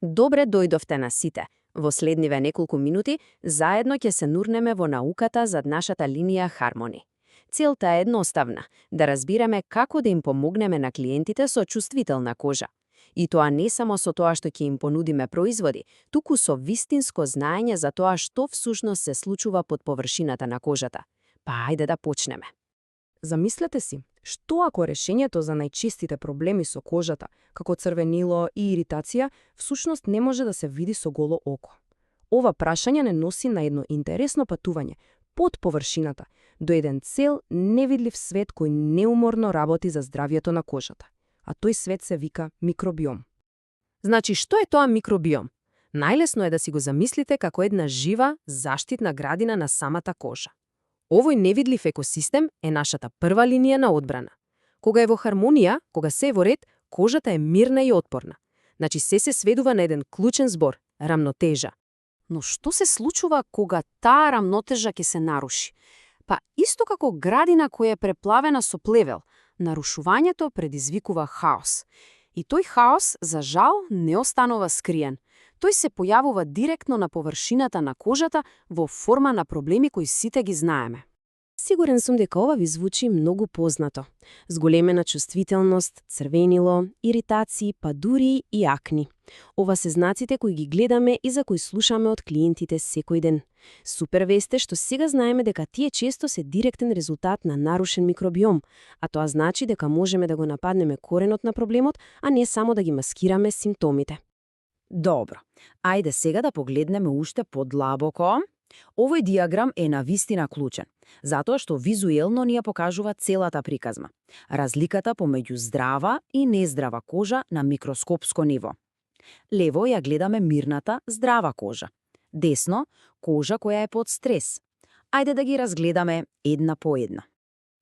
Добре дојдовте на сите. Во следниве неколку минути заедно ќе се нурнеме во науката зад нашата линија Harmony. Целта е едноставна – да разбираме како да им помогнеме на клиентите со чувствителна кожа. И тоа не само со тоа што ќе им понудиме производи, туку со вистинско знаење за тоа што всушност се случува под површината на кожата. Па ајде да почнеме. Замислете си, што ако решењето за најчестите проблеми со кожата, како црвенило и иритација, всушност не може да се види со голо око? Ова прашање не носи на едно интересно патување под површината, до еден цел невидлив свет кој неуморно работи за здравието на кожата. А тој свет се вика микробиом. Значи, што е тоа микробиом? Најлесно е да си го замислите како една жива, заштитна градина на самата кожа. Овој невидлив екосистем е нашата прва линија на одбрана. Кога е во хармонија, кога се е во ред, кожата е мирна и отпорна. Значи се сведува на еден клучен збор – рамнотежа. Но што се случува кога таа рамнотежа ќе се наруши? Па исто како градина која е преплавена со плевел, нарушувањето предизвикува хаос. И тој хаос, за жал, не останува скриен. Тој се појавува директно на површината на кожата во форма на проблеми кои сите ги знаеме. Сигурен сум дека ова ви звучи многу познато. Зголемена чувствителност, црвенило, иритации, па дури и акни. Ова се знаците кои ги гледаме и за кои слушаме од клиентите секој ден. Супер вест е што сега знаеме дека тие често се директен резултат на нарушен микробиом, а тоа значи дека можеме да го нападнеме коренот на проблемот, а не само да ги маскираме симптомите. Добро, ајде сега да погледнеме уште подлабоко. Овој диаграм е навистина клучен, затоа што визуелно ни ја покажува целата приказна. Разликата помеѓу здрава и нездрава кожа на микроскопско ниво. Лево ја гледаме мирната, здрава кожа. Десно, кожа која е под стрес. Ајде да ги разгледаме една по една.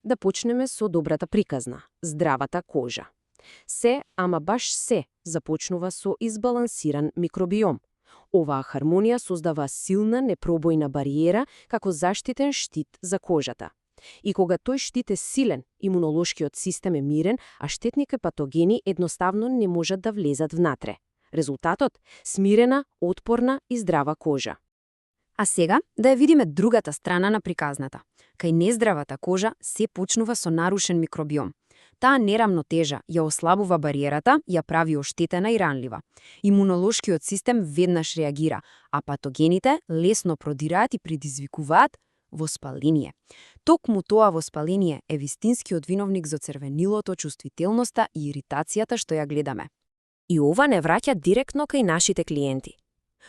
Да почнеме со добрата приказна – здравата кожа. Се, ама баш се, започнува со избалансиран микробиом. Оваа хармонија создава силна непробојна бариера како заштитен штит за кожата. И кога тој штит е силен, имунолошкиот систем е мирен, а штетните патогени едноставно не можат да влезат внатре. Резултатот – смирена, отпорна и здрава кожа. А сега да ја видиме другата страна на приказната. Кај нездравата кожа се почнува со нарушен микробиом. Таа нерамнотежа ја ослабува бариерата, ја прави оштетена и ранлива. Имунолошкиот систем веднаш реагира, а патогените лесно продираат и предизвикуваат воспаление. Токму тоа воспаление е вистинскиот виновник за црвенилото, чувствителноста и иритацијата што ја гледаме. И ова не враќа директно кај нашите клиенти.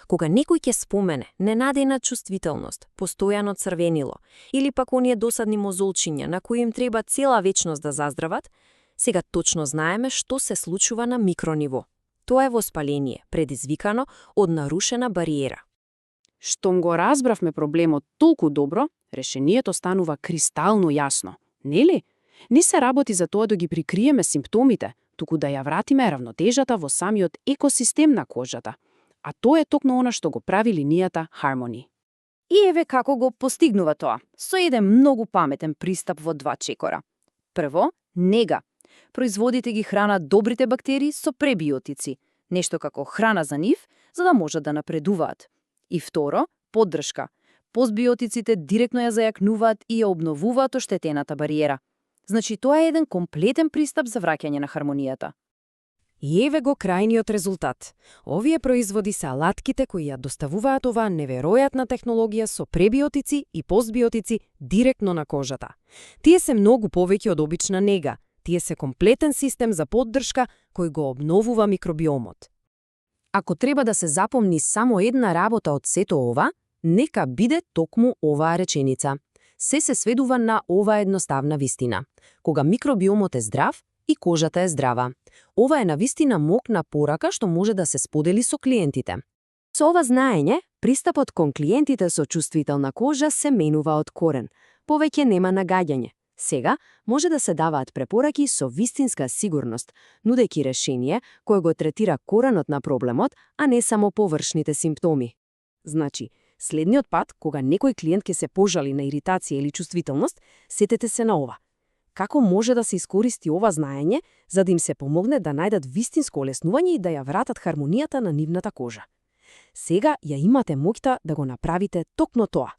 Кога некој ќе спомене ненадејна чувствителност, постојано црвенило или пак оние досадни мозолчиња на кои им треба цела вечност да заздрават, сега точно знаеме што се случува на микрониво. Тоа е воспаление, предизвикано од нарушена бариера. Штом го разбравме проблемот толку добро, решението станува кристално јасно, нели? Не се работи за тоа да ги прикриеме симптомите, туку да ја вратиме равнотежата во самиот екосистем на кожата. А тоа е токму она што го прави линијата Harmony. И еве како го постигнува тоа, со еден многу паметен пристап во два чекора. Прво, нега. Производите ги хранат добрите бактерии со пребиотици, нешто како храна за нив, за да можат да напредуваат. И второ, поддршка. Постбиотиците директно ја зајакнуваат и ја обновуваат оштетената бариера. Значи тоа е еден комплетен пристап за враќање на хармонијата. И еве го крајниот резултат. Овие производи се алатките кои ја доставуваат оваа неверојатна технологија со пребиотици и постбиотици директно на кожата. Тие се многу повеќе од обична нега. Тие се комплетен систем за поддршка кој го обновува микробиомот. Ако треба да се запомни само една работа од сето ова, нека биде токму оваа реченица. Се сведува на оваа едноставна вистина. Кога микробиомот е здрав, и кожата е здрава. Ова е навистина мокна порака што може да се сподели со клиентите. Со ова знаење, пристапот кон клиентите со чувствителна кожа се менува од корен. Повеќе нема нагаѓање. Сега може да се даваат препораки со вистинска сигурност, нудејќи решение кое го третира коренот на проблемот, а не само површните симптоми. Значи, следниот пат, кога некој клиент ќе се пожали на иритација или чувствителност, сетете се на ова. како може да се искористи ова знаење за да им се помогне да најдат вистинско олеснување и да ја вратат хармонијата на нивната кожа. Сега ја имате моќта да го направите токму тоа.